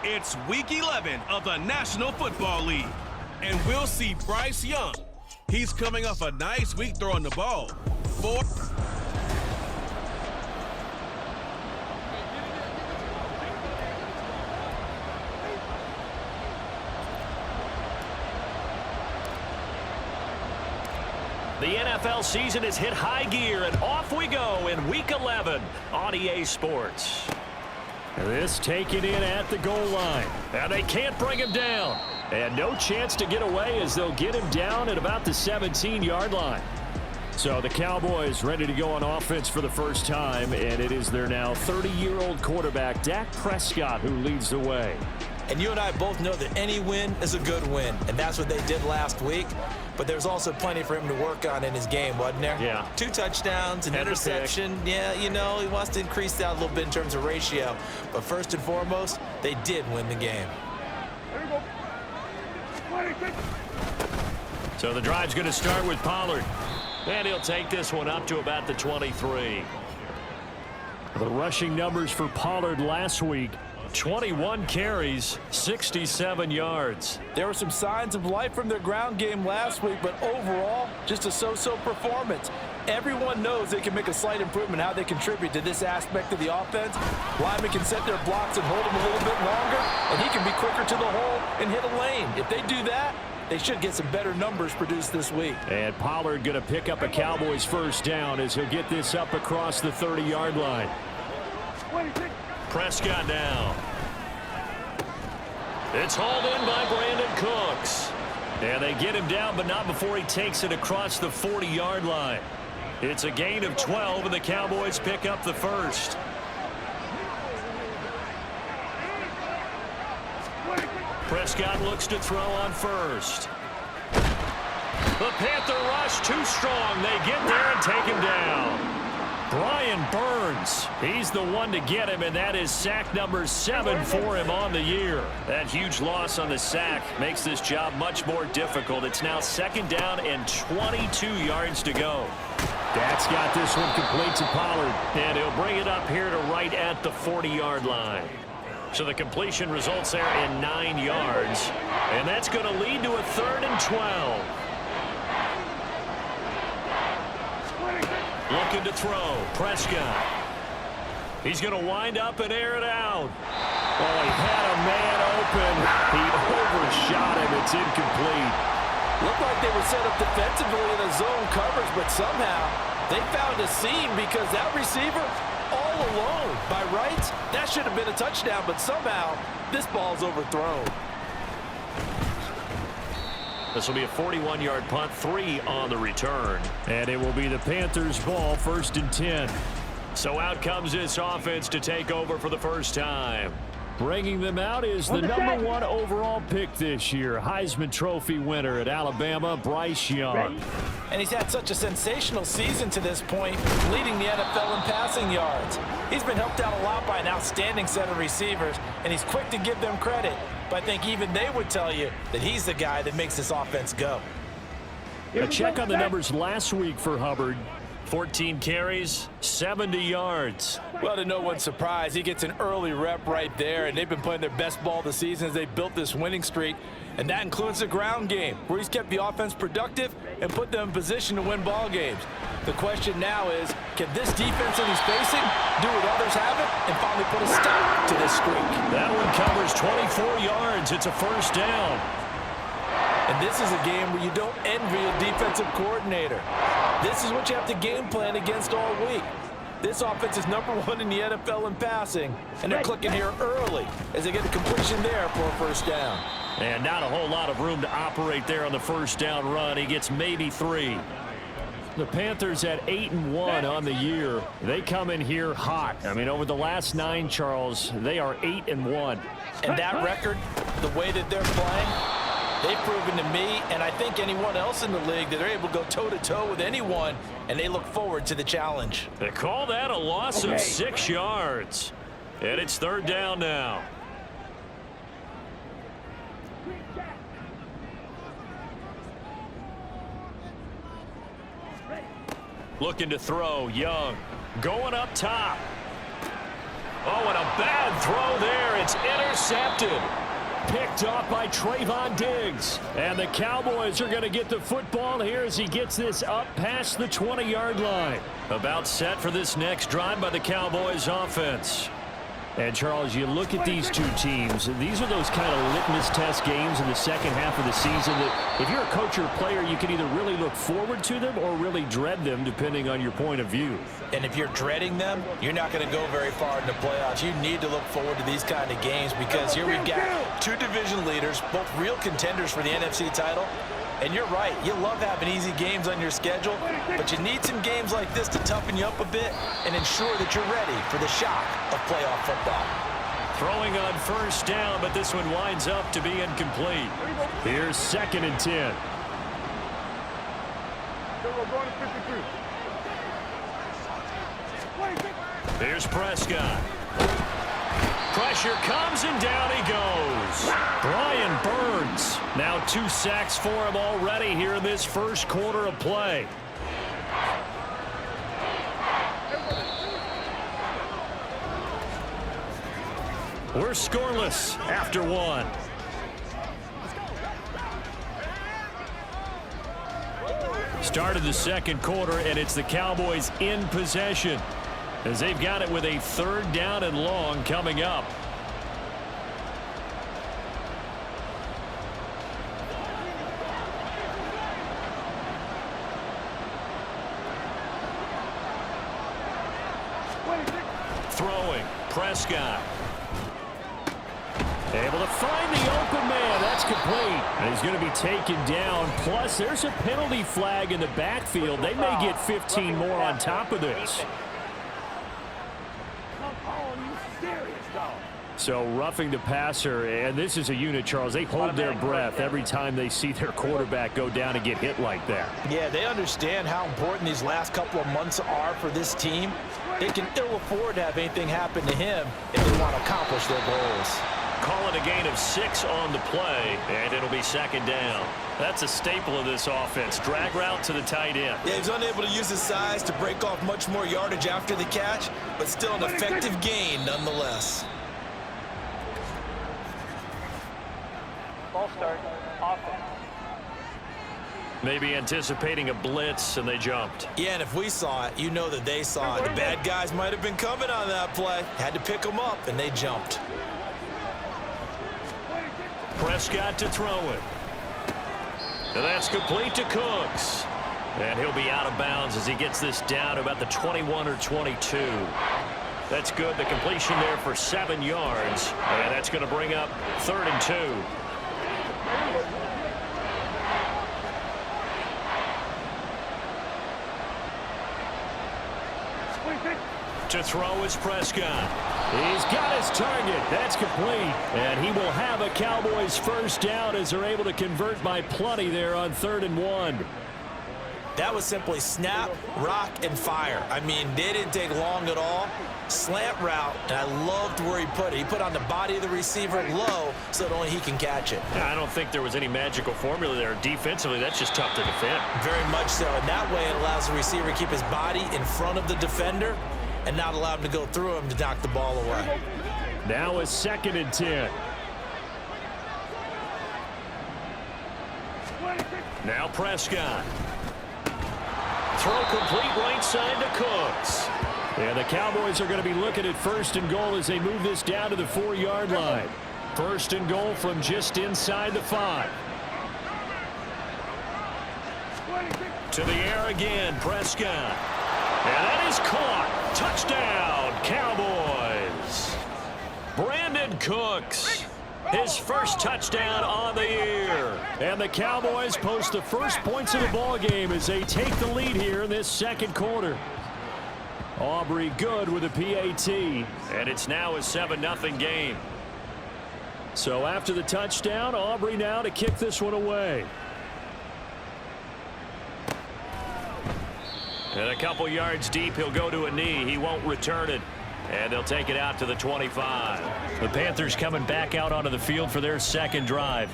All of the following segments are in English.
It's Week 11 of the National Football League, and we'll see Bryce Young. He's coming off a nice week throwing the ball. The NFL season has hit high gear, and off we go in Week 11 on EA Sports. This taken in at the goal line, and they can't bring him down. And no chance to get away as they'll get him down at about the 17-yard line. So the Cowboys ready to go on offense for the first time, and it is their now 30-year-old quarterback, Dak Prescott, who leads the way. And you and I both know that any win is a good win, and that's what they did last week. But there's also plenty for him to work on in his game, wasn't there? Yeah. 2 touchdowns, an interception. Yeah, you know, he wants to increase that a little bit in terms of ratio. But first and foremost, they did win the game. So the drive's going to start with Pollard. And he'll take this one up to about the 23. The rushing numbers for Pollard last week: 21 carries, 67 yards. There were some signs of life from their ground game last week, but overall, just a so-so performance. Everyone knows they can make a slight improvement how they contribute to this aspect of the offense. Linemen can set their blocks and hold them a little bit longer, and he can be quicker to the hole and hit a lane. If they do that, they should get some better numbers produced this week. And Pollard going to pick up a Cowboys first down as he'll get this up across the 30-yard line. Prescott now. It's hauled in by Brandon Cooks. And they get him down, but not before he takes it across the 40-yard line. It's a gain of 12, and the Cowboys pick up the first. Prescott looks to throw on first. The Panther rush too strong. They get there and take him down. Brian Burns, he's the one to get him, and that is sack number 7 for him on the year. That huge loss on the sack makes this job much more difficult. It's now 2nd down and 22 yards to go. Dak's got this one complete to Pollard, and he'll bring it up here to right at the 40-yard line. So the completion results there in 9 yards, and that's going to lead to a 3rd and 12. Looking to throw, Prescott. He's going to wind up and air it out. Oh, he had a man open. He overshot him. It's incomplete. Looked like they were set up defensively in a zone coverage, but somehow they found a seam because that receiver all alone. By rights, that should have been a touchdown, but somehow this ball's overthrown. This will be a 41-yard punt, 3 on the return. And it will be the Panthers' ball, 1st and 10. So out comes this offense to take over for the first time. Bringing them out is the number 1 overall pick this year, Heisman Trophy winner at Alabama, Bryce Young. And he's had such a sensational season to this point, leading the NFL in passing yards. He's been helped out a lot by an outstanding set of receivers, and he's quick to give them credit. But I think even they would tell you that he's the guy that makes this offense go. A check on the numbers last week for Hubbard. 14 carries, 70 yards. Well, to no one's surprise, he gets an early rep right there, and they've been playing their best ball this season as they built this winning streak. And that includes the ground game, where he's kept the offense productive and put them in position to win ball games. The question now is, can this defense that he's facing do what others haven't and finally put a stop to this streak? That one covers 24 yards. It's a first down. And this is a game where you don't envy a defensive coordinator. This is what you have to game plan against all week. This offense is number 1 in the NFL in passing, and they're clicking here early as they get a completion there for a first down. And not a whole lot of room to operate there on the first down run. He gets maybe 3. The Panthers at 8-1 on the year. They come in here hot. I mean, over the last 9, Charles, they are 8-1. And that record, the way that they're playing, they've proven to me, and I think anyone else in the league, that they're able to go toe-to-toe with anyone, and they look forward to the challenge. They call that a loss of 6 yards. And it's 3rd down now. Looking to throw, Young. Going up top. Oh, and a bad throw there. It's intercepted. Picked off by Trayvon Diggs. And the Cowboys are going to get the football here as he gets this up past the 20-yard line. About set for this next drive by the Cowboys offense. And, Charles, you look at these two teams, these are those kind of litmus test games in the second half of the season that if you're a coach or a player, you can either really look forward to them or really dread them, depending on your point of view. And if you're dreading them, you're not going to go very far in the playoffs. You need to look forward to these kind of games because here we've got two division leaders, both real contenders for the NFC title. And you're right, you love having easy games on your schedule, but you need some games like this to toughen you up a bit and ensure that you're ready for the shock of playoff football. Throwing on first down, but this one winds up to be incomplete. Here's 2nd and 10. Here's Prescott. Pressure comes, and down he goes. Brian Burns. Now 2 sacks for him already here in this first quarter of play. We're scoreless after 1. Started the second quarter, and it's the Cowboys in possession, as they've got it with a 3rd down and long coming up. Throwing, Prescott. Able to find the open man. That's complete. And he's going to be taken down. Plus, there's a penalty flag in the backfield. They may get 15 more on top of this. So roughing the passer, and this is a unit, Charles. They hold their breath every time they see their quarterback go down and get hit like that. Yeah, they understand how important these last couple of months are for this team. They can ill afford to have anything happen to him if they want to accomplish their goals. Call it a gain of 6 on the play, and it'll be 2nd down. That's a staple of this offense. Drag route to the tight end. Yeah, he's unable to use his size to break off much more yardage after the catch, but still an effective gain nonetheless. Ball start, offense. Maybe anticipating a blitz, and they jumped. Yeah, and if we saw it, you know that they saw it. The bad guys might have been coming on that play. Had to pick them up, and they jumped. Prescott to throw it. And that's complete to Cooks. And he'll be out of bounds as he gets this down to about the 21 or 22. That's good. The completion there for 7 yards. And that's going to bring up 3rd and 2. To throw is Prescott. He's got his target. That's complete. And he will have a Cowboys first down as they're able to convert by plenty there on 3rd and 1. That was simply snap, rock, and fire. I mean, they didn't take long at all. Slant route, and I loved where he put it. He put on the body of the receiver low so that only he can catch it. I don't think there was any magical formula there. Defensively, that's just tough to defend. Very much so. And that way it allows the receiver to keep his body in front of the defender and not allow him to go through him to knock the ball away. Now a 2nd and 10. Now Prescott. Throw complete right side to Cooks. And the Cowboys are going to be looking at 1st and goal as they move this down to the 4-yard line. 1st and goal from just inside the 5. To the air again, Prescott. And that is caught. Touchdown, Cowboys. Brandon Cooks. His first touchdown on the year. And the Cowboys post the first points of the ball game as they take the lead here in this 2nd quarter. Aubrey good with a PAT. And it's now a 7-0 game. So after the touchdown, Aubrey now to kick this one away. And a couple yards deep, he'll go to a knee. He won't return it. And they'll take it out to the 25. The Panthers coming back out onto the field for their 2nd drive.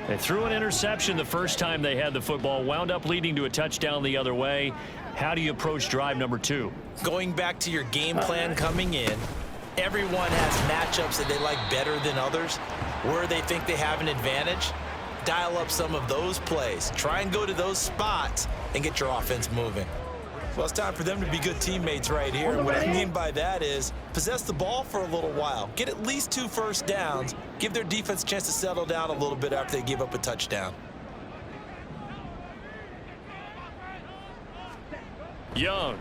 They threw an interception the first time they had the football, wound up leading to a touchdown the other way. How do you approach drive number 2? Going back to your game plan coming in, Everyone has matchups that they like better than others, where they think they have an advantage. Dial up some of those plays. Try and go to those spots and get your offense moving. Well, it's time for them to be good teammates right here. And what I mean by that is possess the ball for a little while. Get at least 2 first downs. Give their defense a chance to settle down a little bit after they give up a touchdown. Young.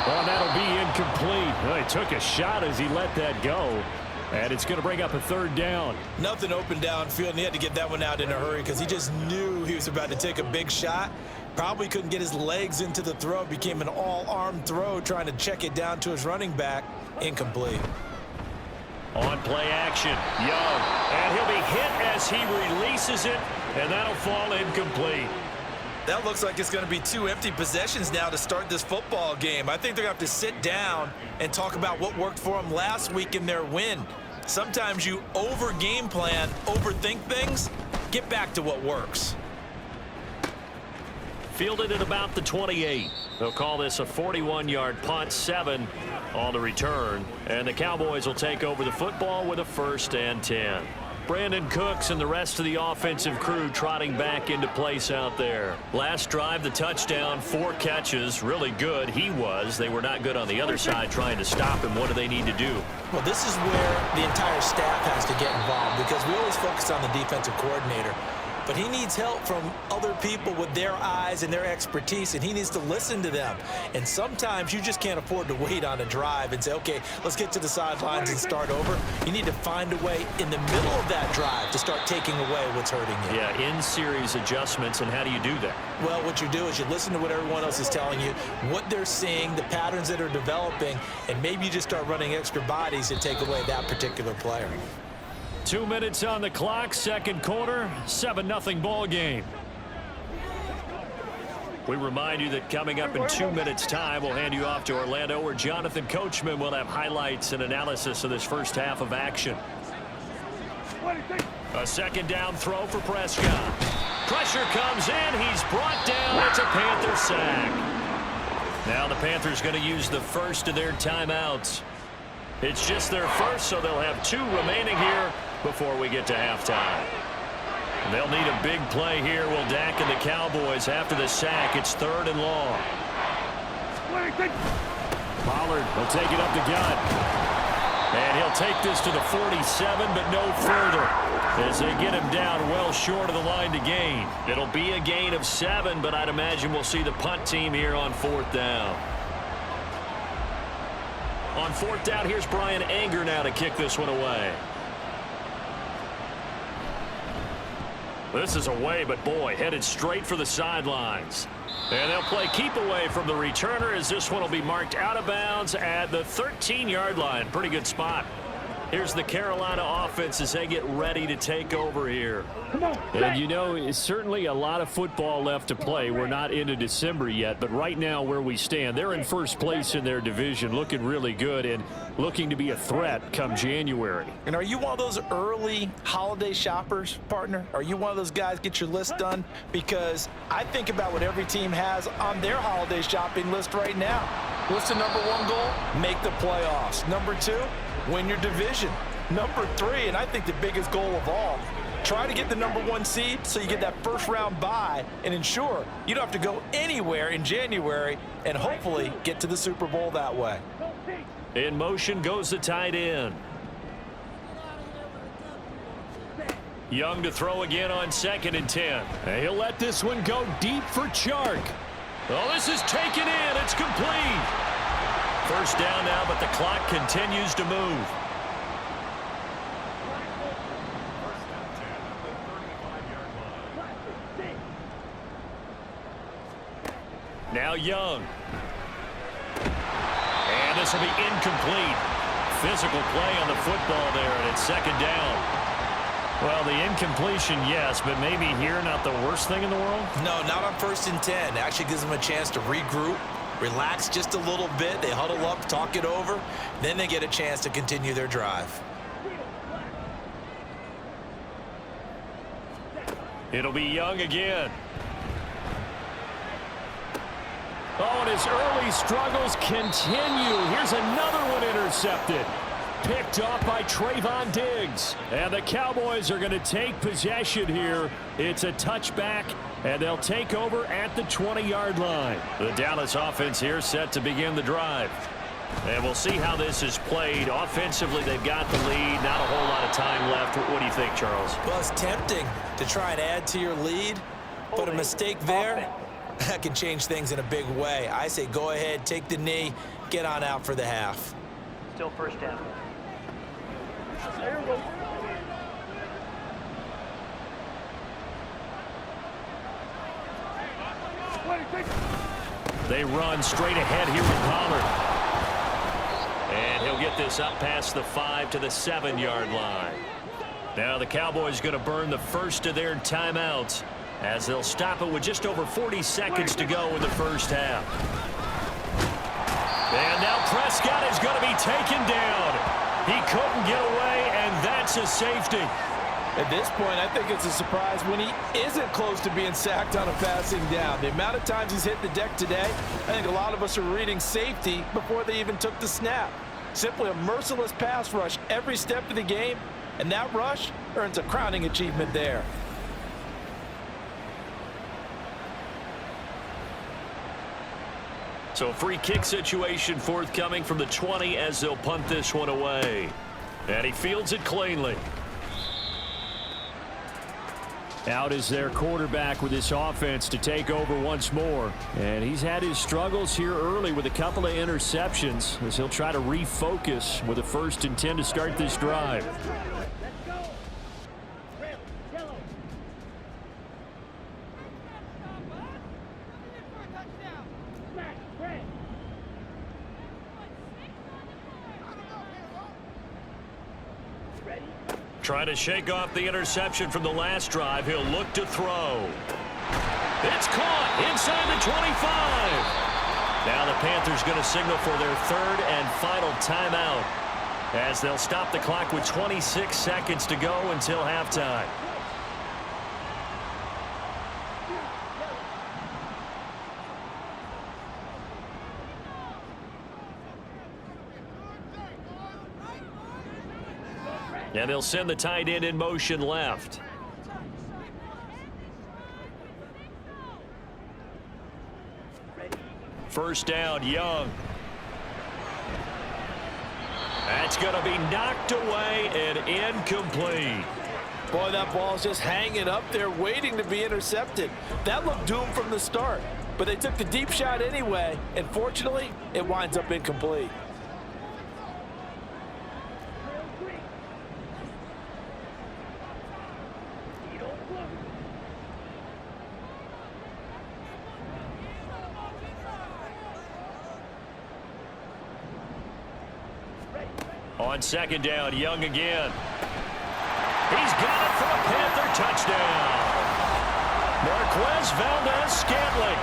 Well, that'll be incomplete. Well, he took a shot as he let that go. And it's going to bring up a 3rd down. Nothing open downfield, and he had to get that one out in a hurry because he just knew he was about to take a big shot. Probably couldn't get his legs into the throw. Became an all-arm throw trying to check it down to his running back. Incomplete. On play action, Young. And he'll be hit as he releases it, and that'll fall incomplete. That looks like it's going to be 2 empty possessions now to start this football game. I think they're going to have to sit down and talk about what worked for them last week in their win. Sometimes you over-game plan, overthink things. Get back to what works. Fielded at about the 28. They'll call this a 41-yard punt, 7 on the return. And the Cowboys will take over the football with a 1st and 10. Brandon Cooks and the rest of the offensive crew trotting back into place out there. Last drive, the touchdown, 4 catches. Really good. He was. They were not good on the other side trying to stop him. What do they need to do? Well, this is where the entire staff has to get involved because we always focus on the defensive coordinator. But he needs help from other people with their eyes and their expertise, and he needs to listen to them. And sometimes you just can't afford to wait on a drive and say, okay, let's get to the sidelines and start over. You need to find a way in the middle of that drive to start taking away what's hurting you. Yeah, in-series adjustments, and how do you do that? Well, what you do is you listen to what everyone else is telling you, what they're seeing, the patterns that are developing, and maybe you just start running extra bodies to take away that particular player. 2 minutes on the clock, 2nd quarter, 7-0 ball game. We remind you that coming up in 2 minutes' time, we'll hand you off to Orlando, where Jonathan Coachman will have highlights and analysis of this first half of action. A 2nd down throw for Prescott. Pressure comes in. He's brought down. It's a Panther sack. Now the Panthers going to use the first of their timeouts. It's just their first, so they'll have 2 remaining here before we get to halftime. They'll need a big play here. Will Dak and the Cowboys after the sack. It's 3rd and long. Pollard will take it up the gut. And he'll take this to the 47, but no further, as they get him down well short of the line to gain. It'll be a gain of 7, but I'd imagine we'll see the punt team here on 4th down. On 4th down, here's Brian Anger now to kick this one away. This is away, but boy, headed straight for the sidelines. And they'll play keep away from the returner, as this one will be marked out of bounds at the 13-yard line. Pretty good spot. Here's the Carolina offense as they get ready to take over here. And you know, it's certainly a lot of football left to play. We're not into December yet, but right now where we stand, they're in first place in their division, looking really good and looking to be a threat come January. And are you one of those early holiday shoppers, partner? Are you one of those guys get your list done? Because I think about what every team has on their holiday shopping list right now. What's the number 1 goal? Make the playoffs. Number 2, win your division. Number 3, and I think the biggest goal of all, try to get the number 1 seed so you get that first round bye and ensure you don't have to go anywhere in January and hopefully get to the Super Bowl that way. In motion goes the tight end. Young to throw again on 2nd and 10. And he'll let this one go deep for Chark. Oh, this is taken in. It's complete. First down now, but the clock continues to move. Now Young. And this will be incomplete. Physical play on the football there, and it's 2nd down. Well, the incompletion, yes, but maybe here not the worst thing in the world? No, not on 1st and 10. It actually gives them a chance to regroup, relax just a little bit. They huddle up, talk it over. Then they get a chance to continue their drive. It'll be Young again. Oh, and his early struggles continue. Here's another one intercepted. Picked off by Trayvon Diggs. And the Cowboys are going to take possession here. It's a touchback, and they'll take over at the 20-yard line. The Dallas offense here set to begin the drive. And we'll see how this is played. Offensively, they've got the lead. Not a whole lot of time left. What do you think, Charles? Well, it's tempting to try and add to your lead, but a mistake there, that can change things in a big way. I say go ahead, take the knee, get on out for the half. Still first down. They run straight ahead here with Pollard. And he'll get this up past the 5 to the 7-yard line. Now the Cowboys going to burn the first of their timeouts as they'll stop it with just over 40 seconds to go in the first half. And now Prescott is going to be taken down. He couldn't get away, and that's a safety. At this point, I think it's a surprise when he isn't close to being sacked on a passing down. The amount of times he's hit the deck today, I think a lot of us are reading safety before they even took the snap. Simply a merciless pass rush every step of the game, and that rush earns a crowning achievement there. So a free kick situation forthcoming from the 20 as they'll punt this one away. And he fields it cleanly. Out is their quarterback with this offense to take over once more. And he's had his struggles here early with a couple of interceptions as he'll try to refocus with a 1st and 10 to start this drive. Trying to shake off the interception from the last drive. He'll look to throw. It's caught inside the 25. Now the Panthers going to signal for their 3rd and final timeout as they'll stop the clock with 26 seconds to go until halftime. And they'll send the tight end in motion left. First down, Young. That's going to be knocked away and incomplete. Boy, that ball's just hanging up there waiting to be intercepted. That looked doomed from the start, but they took the deep shot anyway, and fortunately, it winds up incomplete. On second down, Young again. He's got it for a Panther touchdown. Marquez Valdez-Scantling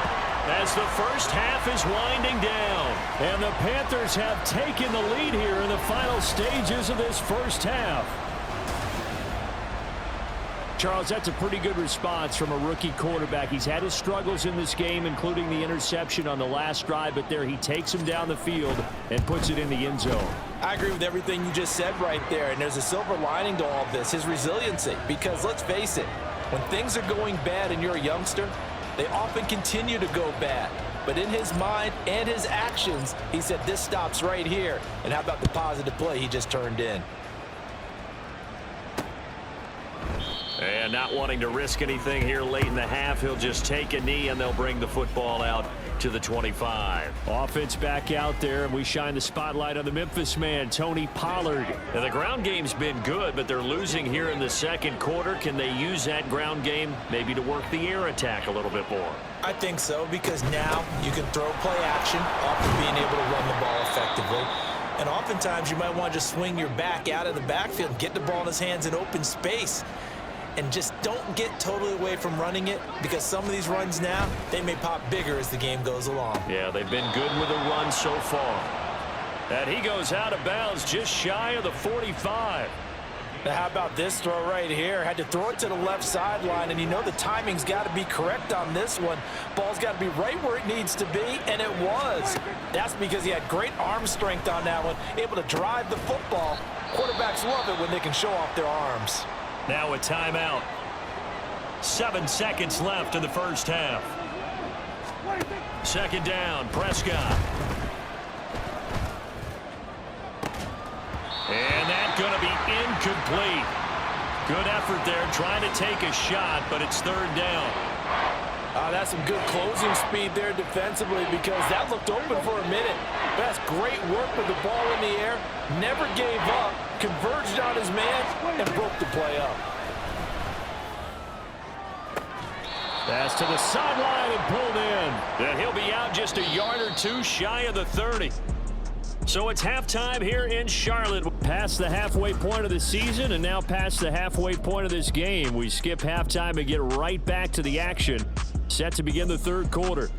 as the first half is winding down. And the Panthers have taken the lead here in the final stages of this first half. Charles, that's a pretty good response from a rookie quarterback. He's had his struggles in this game, including the interception on the last drive, but there he takes him down the field and puts it in the end zone. I agree with everything you just said right there, and there's a silver lining to all of this, his resiliency. Because let's face it, when things are going bad and you're a youngster, they often continue to go bad. But in his mind and his actions, he said this stops right here. And how about the positive play he just turned in? And not wanting to risk anything here late in the half, he'll just take a knee and they'll bring the football out to the 25. Offense back out there, and we shine the spotlight on the Memphis man, Tony Pollard. Now, the ground game's been good, but they're losing here in the second quarter. Can they use that ground game maybe to work the air attack a little bit more? I think so, because now you can throw play action after being able to run the ball effectively. And oftentimes you might want to just swing your back out of the backfield, get the ball in his hands in open space. And just don't get totally away from running it, because some of these runs now, they may pop bigger as the game goes along. Yeah, they've been good with a run so far. And he goes out of bounds just shy of the 45. Now, how about this throw right here? Had to throw it to the left sideline, and you know the timing's got to be correct on this one. Ball's got to be right where it needs to be, and it was. That's because he had great arm strength on that one, able to drive the football. Quarterbacks love it when they can show off their arms. Now a timeout. 7 seconds left in the first half. Second down, Prescott. And that's going to be incomplete. Good effort there trying to take a shot, but it's third down. That's some good closing speed there defensively because that looked open for a minute. That's great work with the ball in the air. Never gave up, converged on his man, and broke the play up. Pass to the sideline and pulled in. And he'll be out just a yard or two shy of the 30. So it's halftime here in Charlotte. Past the halfway point of the season and now past the halfway point of this game. We skip halftime and get right back to the action. Set to begin the third quarter.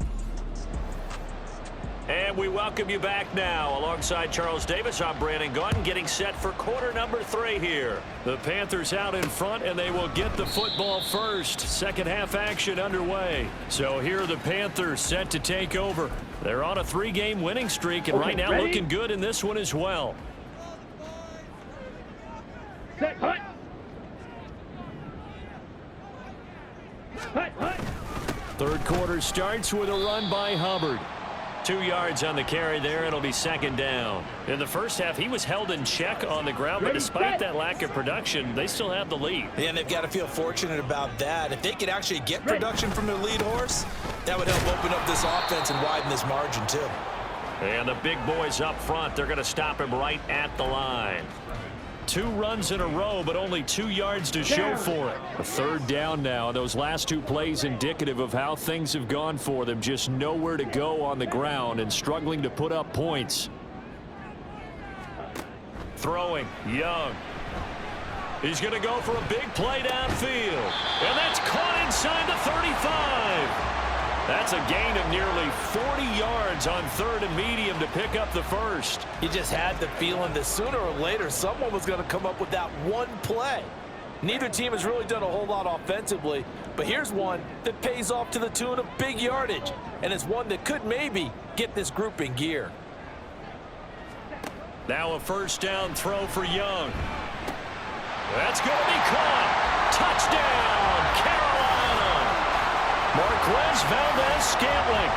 And we welcome you back now. Alongside Charles Davis, I'm Brandon Gaudin, getting set for quarter number 3 here. The Panthers out in front, and they will get the football first. Second half action underway. So here are the Panthers set to take over. They're on a 3-game winning streak, and right now looking good in this one as well. Set, hut. Hut, hut. Third quarter starts with a run by Hubbard. 2 yards on the carry there. It'll be second down. In the first half, he was held in check on the ground, but despite that lack of production, they still have the lead. Yeah, and they've got to feel fortunate about that. If they could actually get production from their lead horse, that would help open up this offense and widen this margin too. And the big boys up front, they're going to stop him right at the line. 2 runs in a row, but only 2 yards to show for it. A third down now. Those last 2 plays indicative of how things have gone for them. Just nowhere to go on the ground and struggling to put up points. Throwing, Young. He's going to go for a big play downfield. And that's caught inside the 35. That's a gain of nearly 40 yards on third and medium to pick up the first. You just had the feeling that sooner or later someone was going to come up with that one play. Neither team has really done a whole lot offensively, but here's one that pays off to the tune of big yardage, and it's one that could maybe get this group in gear. Now a first down throw for Young. That's going to be caught. Touchdown, Carolina. Marquez Valdez-Scantling,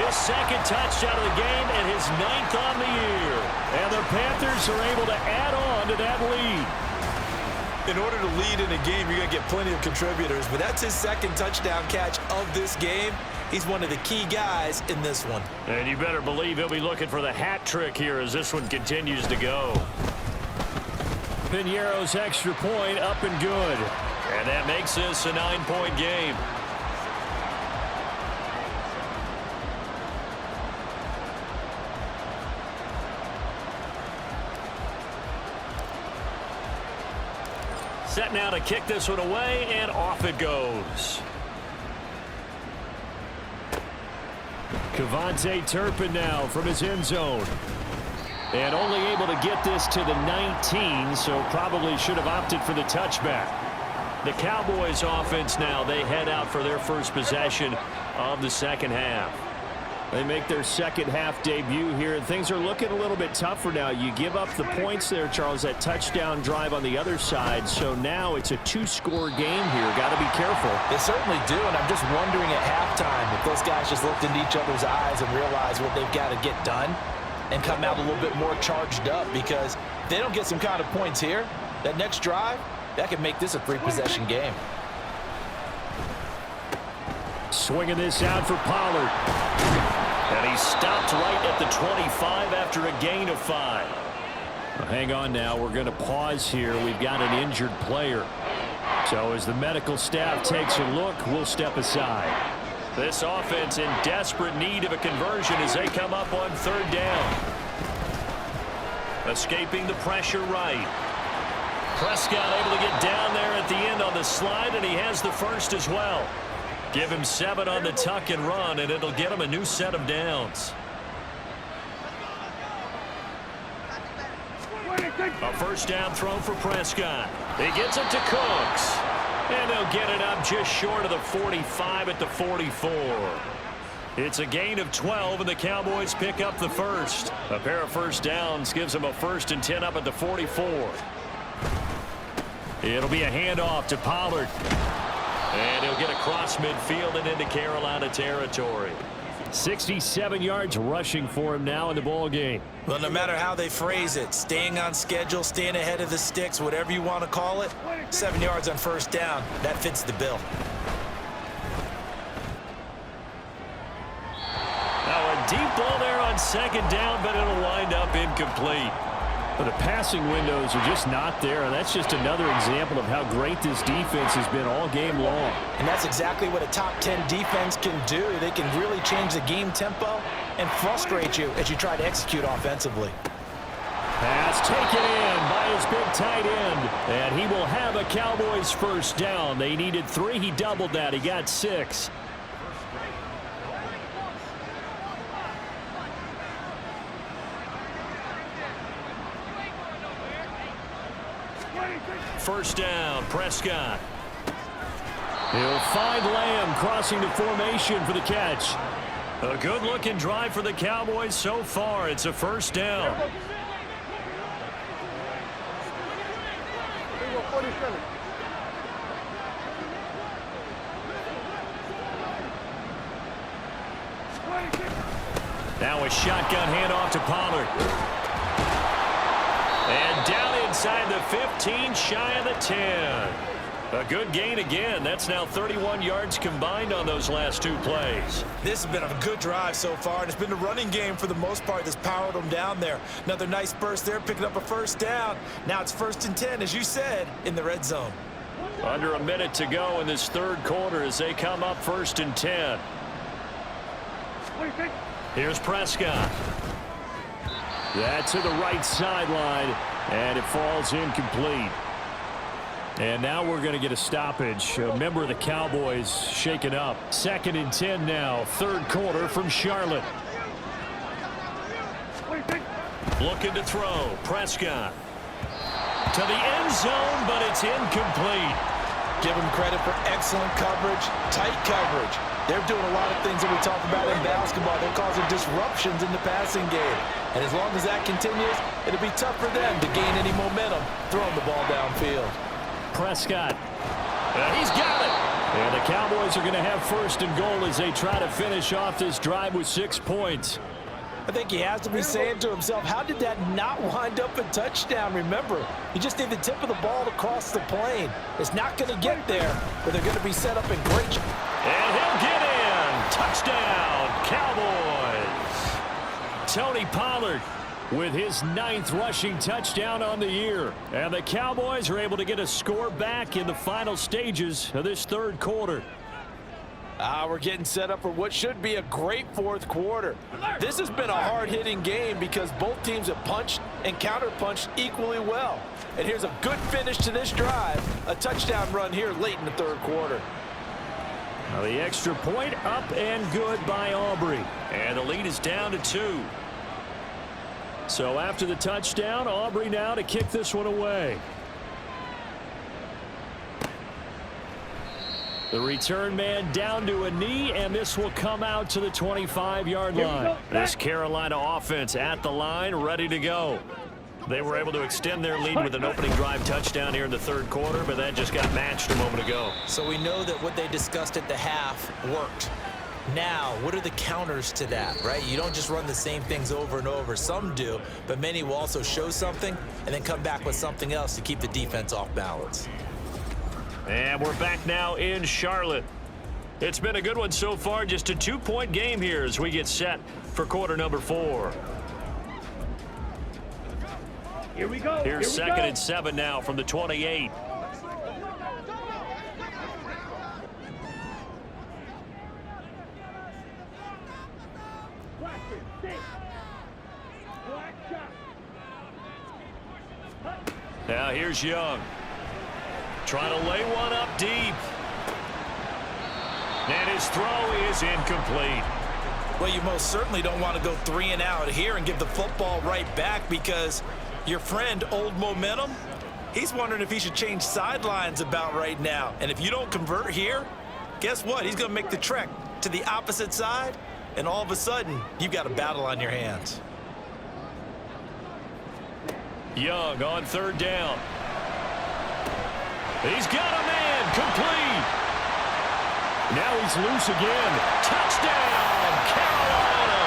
his second touchdown of the game and his 9th on the year. And the Panthers are able to add on to that lead. In order to lead in a game, you're going to get plenty of contributors, but that's his second touchdown catch of this game. He's one of the key guys in this one. And you better believe he'll be looking for the hat trick here as this one continues to go. Piñeiro's extra point up and good. And that makes this a 9-point game. Set now to kick this one away, and off it goes. Kevontae Turpin now from his end zone. And only able to get this to the 19, so probably should have opted for the touchback. The Cowboys offense now, they head out for their first possession of the second half. They make their second half debut here, and things are looking a little bit tougher now. You give up the points there, Charles, that touchdown drive on the other side. So now it's a 2-score game here. Got to be careful. They certainly do, and I'm just wondering at halftime if those guys just looked into each other's eyes and realized what they've got to get done and come out a little bit more charged up, because if they don't get some kind of points here, that next drive, that could make this a 3-possession game. Swinging this out for Pollard. And he stopped right at the 25 after a gain of 5. Well, hang on now. We're going to pause here. We've got an injured player. So as the medical staff takes a look, we'll step aside. This offense in desperate need of a conversion as they come up on third down. Escaping the pressure right. Prescott able to get down there at the end on the slide, and he has the first as well. Give him 7 on the tuck and run, and it'll get him a new set of downs. A first down throw for Prescott. He gets it to Cooks. And they'll get it up just short of the 45 at the 44. It's a gain of 12, and the Cowboys pick up the first. A pair of first downs gives them a 1st and 10 up at the 44. It'll be a handoff to Pollard. And he'll get across midfield and into Carolina territory. 67 yards rushing for him now in the ball game. Well, no matter how they phrase it, staying on schedule, staying ahead of the sticks, whatever you want to call it, 7 yards on first down, that fits the bill. Now a deep ball there on second down, but it'll wind up incomplete. But the passing windows are just not there, and that's just another example of how great this defense has been all game long. And that's exactly what a top 10 defense can do. They can really change the game tempo and frustrate you as you try to execute offensively. Pass taken in by his big tight end, and he will have a Cowboys first down. They needed 3. He doubled that. He got 6. First down, Prescott. He'll find Lamb crossing the formation for the catch. A good-looking drive for the Cowboys so far. It's a first down. Now a shotgun handoff to Pollard. And down inside the 15, shy of the 10. A good gain again. That's now 31 yards combined on those last 2 plays. This has been a good drive so far, and it's been the running game for the most part that's powered them down there. Another nice burst there, picking up a first down. Now it's 1st and 10, as you said, in the red zone. Under a minute to go in this third quarter as they come up 1st and 10. Here's Prescott. That's to the right sideline, and it falls incomplete. And now we're going to get a stoppage. A member of the Cowboys shaken up. 2nd and 10 now, third quarter from Charlotte. Looking to throw. Prescott. To the end zone, but it's incomplete. Give them credit for excellent coverage, tight coverage. They're doing a lot of things that we talk about in basketball. They're causing disruptions in the passing game. And as long as that continues, it'll be tough for them to gain any momentum throwing the ball downfield. Prescott. He's got it. And the Cowboys are going to have 1st and goal as they try to finish off this drive with 6 points. I think he has to be saying to himself, how did that not wind up a touchdown? Remember, you just need the tip of the ball to cross the plane. It's not going to get there, but they're going to be set up in great shape. And he'll get in. Touchdown, Cowboys. Tony Pollard with his 9th rushing touchdown on the year. And the Cowboys are able to get a score back in the final stages of this third quarter. We're getting set up for what should be a great fourth quarter. This has been a hard-hitting game because both teams have punched and counter-punched equally well. And here's a good finish to this drive. A touchdown run here late in the third quarter. Now the extra point up and good by Aubrey. And the lead is down to 2. So after the touchdown, Aubrey now to kick this one away. The return man down to a knee, and this will come out to the 25-yard line. This Carolina offense at the line, ready to go. They were able to extend their lead with an opening drive touchdown here in the third quarter, but that just got matched a moment ago. So we know that what they discussed at the half worked. Now, what are the counters to that, right? You don't just run the same things over and over. Some do, but many will also show something and then come back with something else to keep the defense off balance. And we're back now in Charlotte. It's been a good one so far. Just a 2-point game here as we get set for quarter number 4. Here we go. Here's 2nd and 7 now from the 28. Now here's Young. Trying to lay one up deep. And his throw is incomplete. Well, you most certainly don't want to go 3 and out here and give the football right back because Your friend, Old Momentum, he's wondering if he should change sidelines about right now. And if you don't convert here, guess what? He's going to make the trek to the opposite side, and all of a sudden, you've got a battle on your hands. Young on third down. He's got a man, complete. Now he's loose again. Touchdown, Carolina.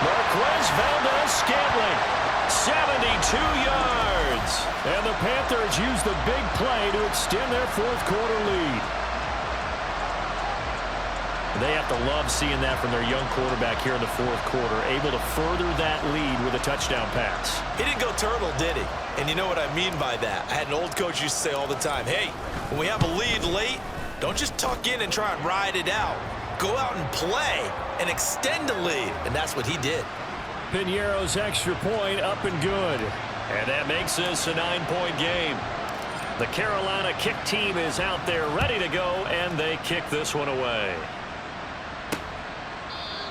Marquez Valdez-Scantling, 72 yards. And the Panthers use the big play to extend their fourth quarter lead. They have to love seeing that from their young quarterback here in the fourth quarter, able to further that lead with a touchdown pass. He didn't go turtle, did he? And you know what I mean by that. I had an old coach used to say all the time, hey, when we have a lead late, don't just tuck in and try and ride it out. Go out and play and extend the lead. And that's what he did. Piñeiro's extra point up and good. And that makes this a 9-point game. The Carolina kick team is out there ready to go, and they kick this one away.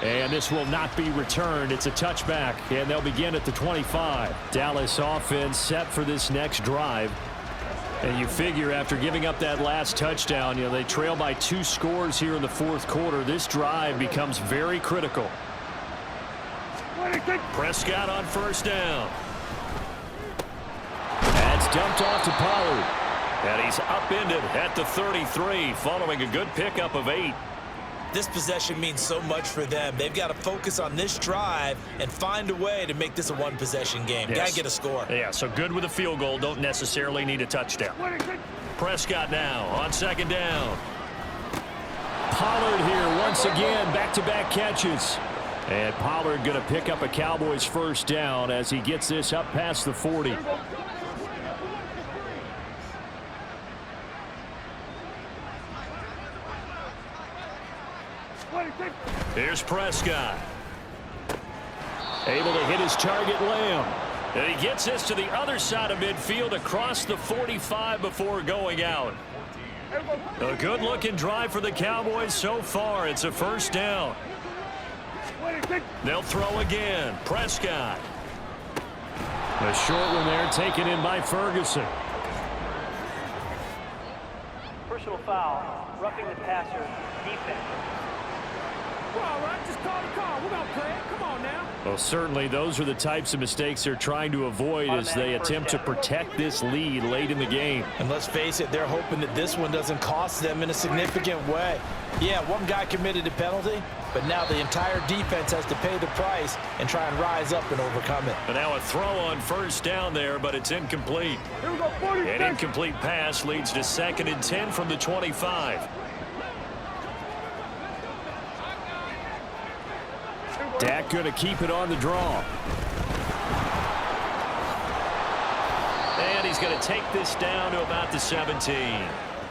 And this will not be returned. It's a touchback, and they'll begin at the 25. Dallas offense set for this next drive. And you figure after giving up that last touchdown, they trail by 2 scores here in the fourth quarter. This drive becomes very critical. Prescott on first down. That's dumped off to Pollard. And he's upended at the 33 following a good pickup of 8. This possession means so much for them. They've got to focus on this drive and find a way to make this a one-possession game. Yes. Got to get a score. Yeah, so good with a field goal. Don't necessarily need a touchdown. Prescott now on second down. Pollard here once again, back-to-back catches. And Pollard going to pick up a Cowboys first down as he gets this up past the 40. Here's Prescott. Able to hit his target, Lamb. And he gets this to the other side of midfield across the 45 before going out. A good-looking drive for the Cowboys so far. It's a first down. They'll throw again. Prescott. A short one there taken in by Ferguson. Personal foul, roughing the passer, defense. All right, just call the call. We're going to play it. Come on now. Well, certainly those are the types of mistakes they're trying to avoid as they attempt to protect this lead late in the game. And let's face it, they're hoping that this one doesn't cost them in a significant way. Yeah, one guy committed a penalty, but now the entire defense has to pay the price and try and rise up and overcome it. And now a throw on first down there, but it's incomplete. An incomplete pass leads to 2nd and 10 from the 25. Dak going to keep it on the draw. And he's going to take this down to about the 17.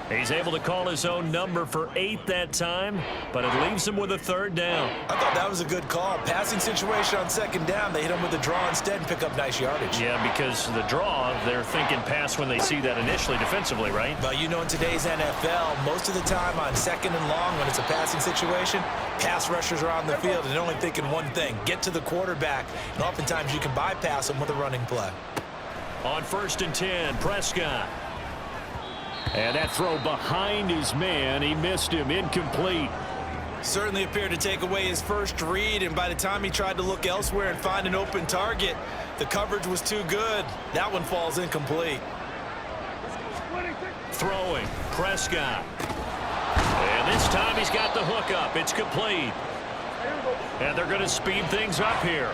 He's able to call his own number for 8 that time, but it leaves him with a 3rd down. I thought that was a good call. Passing situation on 2nd down, they hit him with the draw instead and pick up nice yardage. Yeah, because the draw, they're thinking pass when they see that initially defensively, right? But you know, in today's NFL, most of the time on 2nd and long, when it's a passing situation, pass rushers are on the field and they're only thinking one thing, get to the quarterback. And oftentimes you can bypass them with a running play. On 1st and 10, Prescott. And that throw behind his man, he missed him, incomplete. Certainly appeared to take away his first read, and by the time he tried to look elsewhere and find an open target, the coverage was too good. That one falls incomplete. Throwing, Prescott. And this time he's got the hook up. It's complete. And they're going to speed things up here.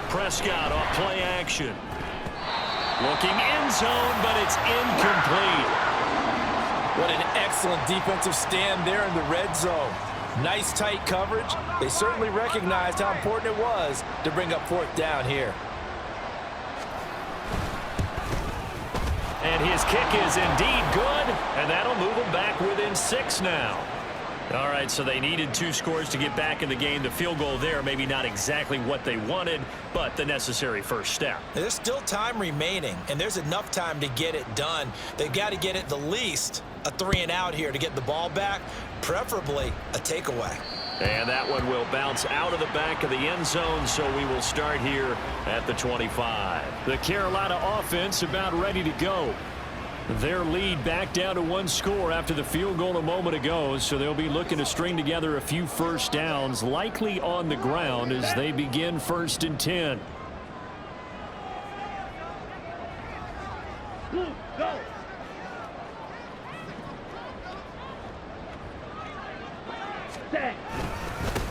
Prescott off play action. Looking end zone, but it's incomplete. What an excellent defensive stand there in the red zone. Nice tight coverage. They certainly recognized how important it was to bring up 4th down here. And his kick is indeed good, and that'll move them back within 6 now. All right, so they needed 2 scores to get back in the game. The field goal there, maybe not exactly what they wanted, but the necessary first step. There's still time remaining, and there's enough time to get it done. They've got to get at the least a 3 and out here to get the ball back, preferably a takeaway. And that one will bounce out of the back of the end zone, so we will start here at the 25. The Carolina offense about ready to go. Their lead back down to one score after the field goal a moment ago, so they'll be looking to string together a few first downs, likely on the ground as they begin 1st and 10.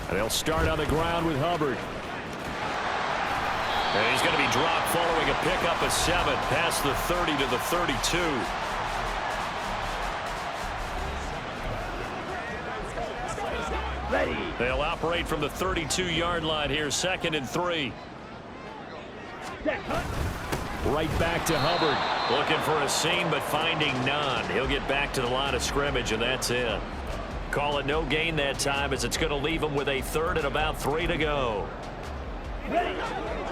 And they'll start on the ground with Hubbard. And he's going to be dropped following a pickup of 7 past the 30 to the 32. They'll operate from the 32-yard line here, 2nd and 3. Right back to Hubbard. Looking for a seam, but finding none. He'll get back to the line of scrimmage, and that's it. Call it no gain that time, as it's going to leave him with a 3rd and about 3 to go.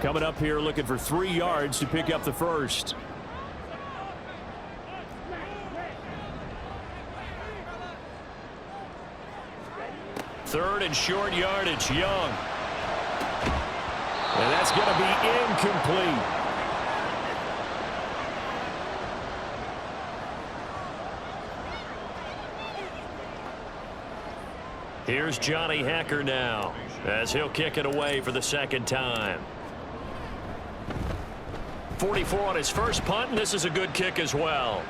Coming up here looking for 3 yards to pick up the first. Third and short yardage, Young. And that's going to be incomplete. Here's Johnny Hacker now, as he'll kick it away for the 2nd time. 44 on his first punt, and this is a good kick as well.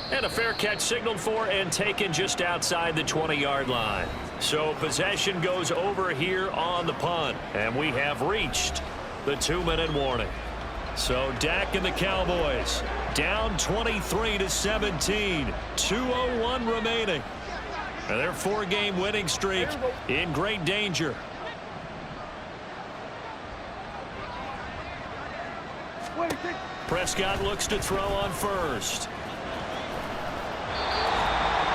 And a fair catch signaled for and taken just outside the 20-yard line. So possession goes over here on the punt, and we have reached the 2-minute warning. So Dak and the Cowboys down 23-17, 2:01 remaining. And their 4-game winning streak in great danger. Prescott looks to throw on first.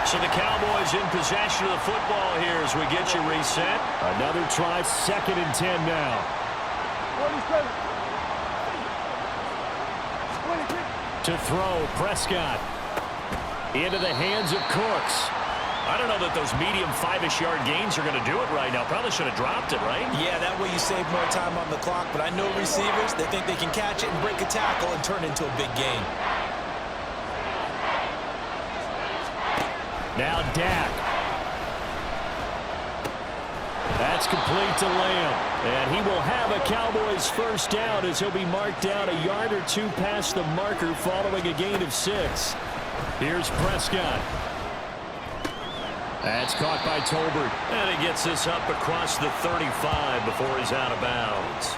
So the Cowboys in possession of the football here as we get you reset. Another try, 2nd and 10 now. To throw, Prescott. Into the hands of Cooks. I don't know that those medium 5-ish yard gains are going to do it right now. Probably should have dropped it, right? Yeah, that way you save more time on the clock. But I know receivers, they think they can catch it and break a tackle and turn it into a big gain. Now Dak. That's complete to Lamb. And he will have a Cowboys first down as he'll be marked down a yard or 2 past the marker following a gain of 6. Here's Prescott. That's caught by Tolbert. And he gets this up across the 35 before he's out of bounds.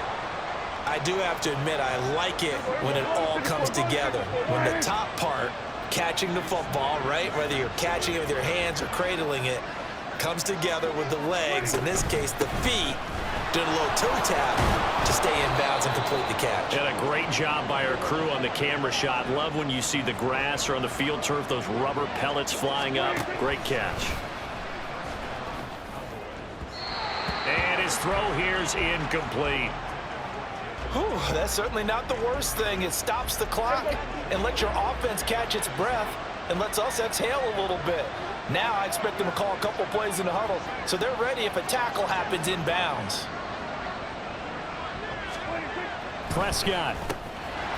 I do have to admit, I like it when it all comes together. When the top part, catching the football, right, whether you're catching it with your hands or cradling it, comes together with the legs, in this case the feet, did a little toe tap to stay in bounds and complete the catch. And a great job by our crew on the camera shot. Love when you see the grass or on the field turf, those rubber pellets flying up. Great catch. And his throw here's incomplete. Whew, that's certainly not the worst thing. It stops the clock and lets your offense catch its breath and lets us exhale a little bit. Now I expect them to call a couple plays in the huddle so they're ready if a tackle happens in bounds. Prescott.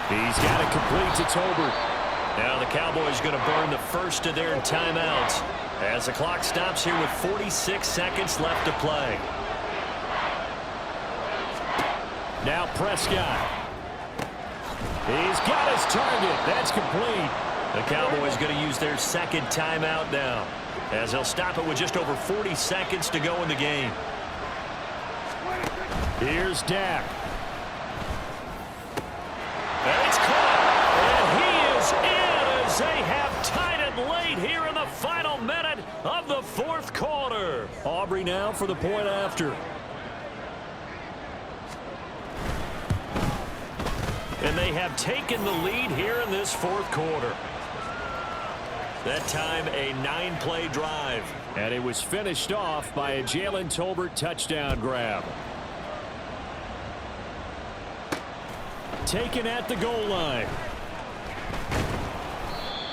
He's got it complete to Tolbert. Now the Cowboys going to burn the first of their timeouts as the clock stops here with 46 seconds left to play. Now Prescott. He's got his target. That's complete. The Cowboys going to use their 2nd timeout now as they'll stop it with just over 40 seconds to go in the game. Here's Dak. And it's caught. And he is in as they have tied it late here in the final minute of the 4th quarter. Aubrey now for the point after. And they have taken the lead here in this 4th quarter. That time a 9-play drive. And it was finished off by a Jalen Tolbert touchdown grab. Taken at the goal line.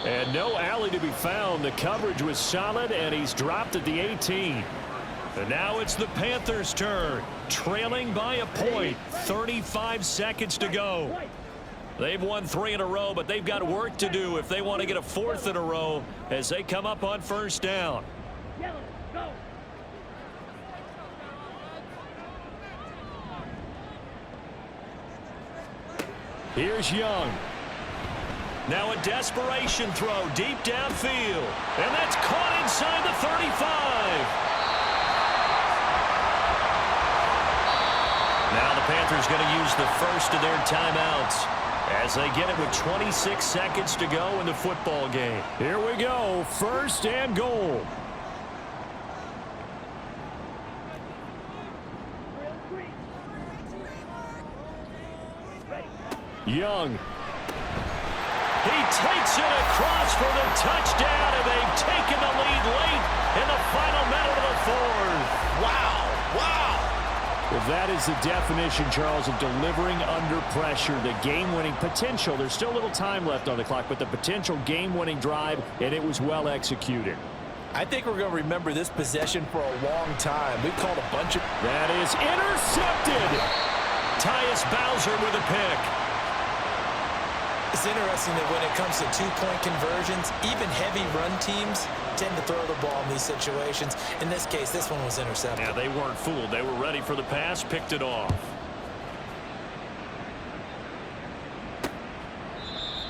And no alley to be found. The coverage was solid, and he's dropped at the 18. And now it's the Panthers' turn, trailing by a point, 35 seconds to go. They've won 3 in a row, but they've got work to do if they want to get a 4th in a row as they come up on first down. Here's Young. Now a desperation throw deep downfield. And that's caught inside the 35. Now the Panthers going to use the first of their timeouts as they get it with 26 seconds to go in the football game. Here we go, 1st and goal. Young. He takes it across for the touchdown, and they've taken the lead late in the final minute of the 4th. Wow. Well, that is the definition, Charles, of delivering under pressure. The game-winning potential. There's still a little time left on the clock, but the potential game-winning drive, and it was well executed. I think we're going to remember this possession for a long time. We've called a bunch of... That is intercepted. Tyus Bowser with a pick. It's interesting that when it comes to two-point conversions, even heavy run teams tend to throw the ball in these situations. In this case, this one was intercepted. Yeah, they weren't fooled. They were ready for the pass, picked it off.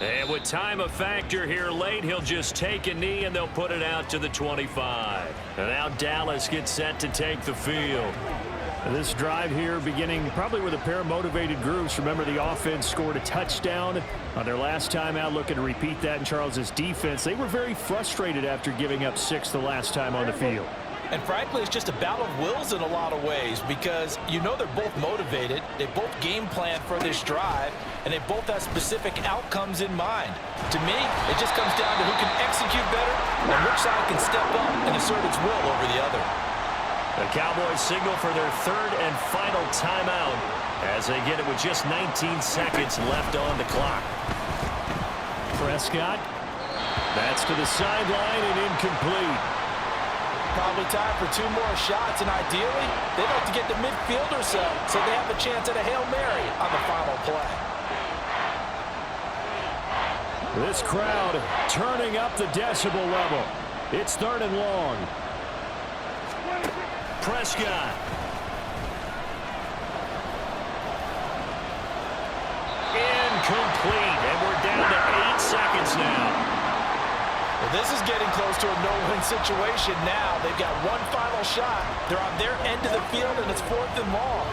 And with time a factor here late, he'll just take a knee and they'll put it out to the 25. And now Dallas gets set to take the field. This drive here beginning probably with a pair of motivated groups. Remember, the offense scored a touchdown on their last time out, looking to repeat that in Charles's defense. They were very frustrated after giving up 6 the last time on the field. And frankly, it's just a battle of wills in a lot of ways because you know they're both motivated. They both game plan for this drive, and they both have specific outcomes in mind. To me, it just comes down to who can execute better and which side can step up and assert its will over the other. The Cowboys signal for their 3rd and final timeout as they get it with just 19 seconds left on the clock. Prescott. That's to the sideline and incomplete. Probably time for 2 more shots, and ideally, they'd like to get to midfield or so they have a chance at a Hail Mary on the final play. This crowd turning up the decibel level. It's 3rd and long. Prescott. Incomplete, and we're down to 8 seconds now. Well, this is getting close to a no-win situation now. They've got one final shot. They're on their end of the field, and it's 4th and long.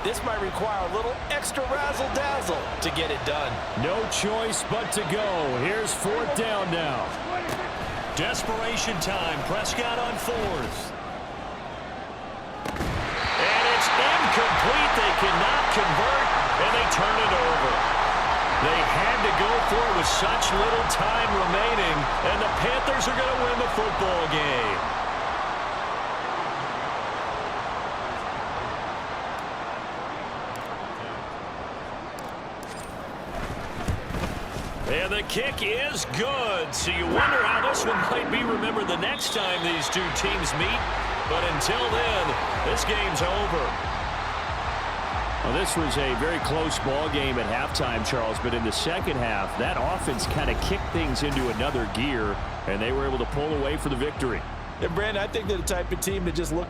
This might require a little extra razzle-dazzle to get it done. No choice but to go. Here's 4th down now. Desperation time. Prescott on 4th. And it's incomplete. They cannot convert, and they turn it over. They had to go for it with such little time remaining, and the Panthers are going to win the football game. And the kick is good, so you wonder how this one might be remembered the next time these two teams meet. But until then, this game's over. Well, this was a very close ball game at halftime, Charles, but in the second half, that offense kind of kicked things into another gear, and they were able to pull away for the victory. And, Brandon, I think they're the type of team that just look